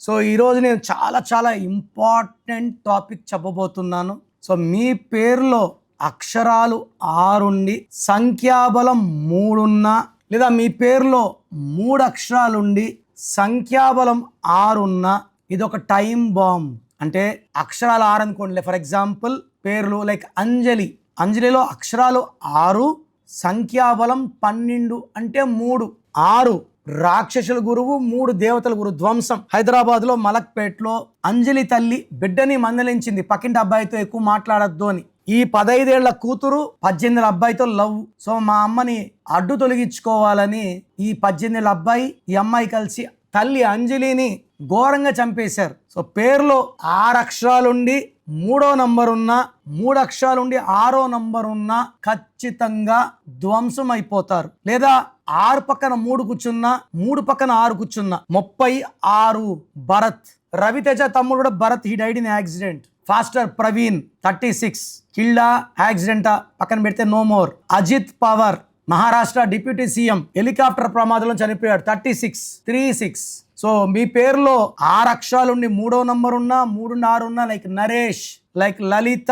So ఈరోజు నేను చాలా ఇంపార్టెంట్ టాపిక్ చెప్పబోతున్నాను. సో మీ పేరులో అక్షరాలు 6 ఉండి సంఖ్యాబలం 3 ఉన్నా, లేదా మీ పేరులో 3 అక్షరాలుండి సంఖ్యాబలం 6 ఉన్నా, ఇది ఒక టైం బాంబ్. అంటే అక్షరాలు 6 అనుకోండి. ఫర్ ఎగ్జాంపుల్ పేర్లు లైక్ అంజలి, అంజలిలో అక్షరాలు 6, సంఖ్యాబలం 12 అంటే 3 రాక్షసుల గురువు, 3 దేవతల గురువు. ధ్వంసం. హైదరాబాద్ లో మలక్పేట్లో అంజలి తల్లి బిడ్డని మందలించింది, పక్కింటి అబ్బాయితో ఎక్కువ మాట్లాడద్దు అని. ఈ 15 ఏళ్ల కూతురు 18 ఏళ్ల అబ్బాయితో లవ్. సో మా అమ్మని అడ్డు తొలగించుకోవాలని ఈ 18 ఏళ్ల అబ్బాయి, ఈ అమ్మాయి కలిసి తల్లి అంజలిని ఘోరంగా చంపేశారు. సో పేరులో 6 అక్షరాలుండి 3వ నంబర్ ఉన్నా, 3 అక్షరాలుండి 6వ నంబర్ ఉన్నా ఖచ్చితంగా ధ్వంసం అయిపోతారు. లేదా 6 పక్కన 3 కూర్చున్నా, 3 పక్కన 6 కూర్చున్నా 36. భరత్, రవితేజ తమ్ముడు కూడా Bharat, he died in accident. Pastor Praveen 36 కిల్డా యాక్సిడెంట్, పక్కన పెడితే no more. Ajit Pawar Maharashtra deputy CM helicopter ప్రమాదంలో చనిపోయాడు 36. సో మీ పేరులో 6 అక్షరాలుండి 3వ నంబర్ ఉన్నా, 3 6 ఉన్నా, like Naresh, like Lalitha,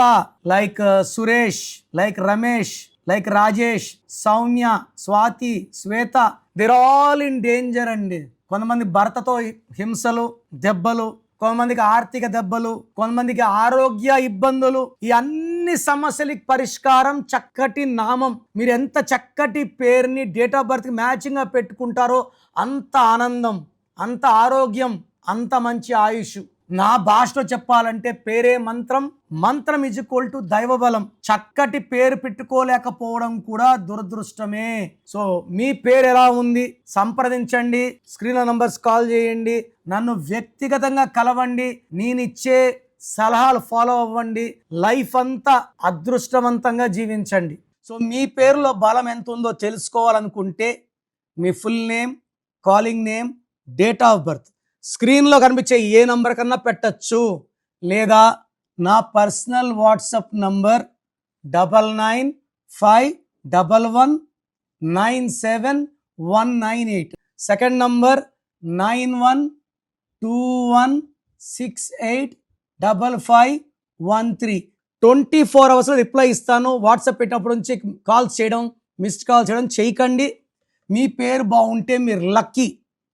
like Suresh, like Ramesh, like Rajesh, Soumya, Swathi, Swetha, they're all in danger అండి. కొంతమంది భర్తతో హింసలు, దెబ్బలు, కొంతమందికి ఆర్థిక దెబ్బలు, కొంతమందికి ఆరోగ్య ఇబ్బందులు. ఈ అన్ని సమస్యలకి పరిష్కారం చక్కటి నామం. మీరు ఎంత చక్కటి పేరుని డేట్ ఆఫ్ బర్త్కి మ్యాచింగ్గా పెట్టుకుంటారో అంత ఆనందం, అంత ఆరోగ్యం, అంత మంచి ఆయుష్. నా భాషలో చెప్పాలంటే పేరే మంత్రం, మంత్రం ఈజ్ ఈక్వల్ టు దైవబలం. చక్కటి పేరు పెట్టుకోలేకపోవడం కూడా దురదృష్టమే. సో మీ పేరు ఎలా ఉంది సంప్రదించండి, స్క్రీన్ నంబర్స్ కాల్ చేయండి, నన్ను వ్యక్తిగతంగా కలవండి, నేను ఇచ్చే సలహాలు ఫాలో అవ్వండి, లైఫ్ అంతా అదృష్టవంతంగా జీవించండి. సో మీ పేరులో బలం ఎంత ఉందో తెలుసుకోవాలనుకుంటే మీ full name, calling name, date of birth స్క్రీన్లో కనిపించే ఏ నంబర్ కన్నా పెట్టచ్చు, లేదా నా personal WhatsApp number 9951197198, second number 9121685513. 24 అవర్స్లో రిప్లై ఇస్తాను. వాట్సాప్ పెట్టినప్పటి నుంచి కాల్స్ చేయడం, మిస్డ్ కాల్ చేయడం చేయకండి. మీ పేరు బాగుంటే మీరు లక్కీ,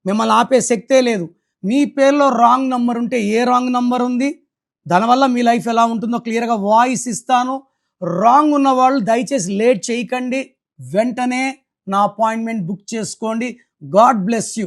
మిమ్మల్ని ఆపే శక్తే లేదు. మీ పేరులో రాంగ్ నంబర్ ఉంటే ఏ రాంగ్ నంబర్ ఉంది, దానివల్ల మీ లైఫ్ ఎలా ఉంటుందో క్లియర్గా వాయిస్ ఇస్తాను. రాంగ్ ఉన్న వాళ్ళు దయచేసి లేట్ చేయకండి, వెంటనే నా అపాయింట్మెంట్ బుక్ చేసుకోండి. God bless you.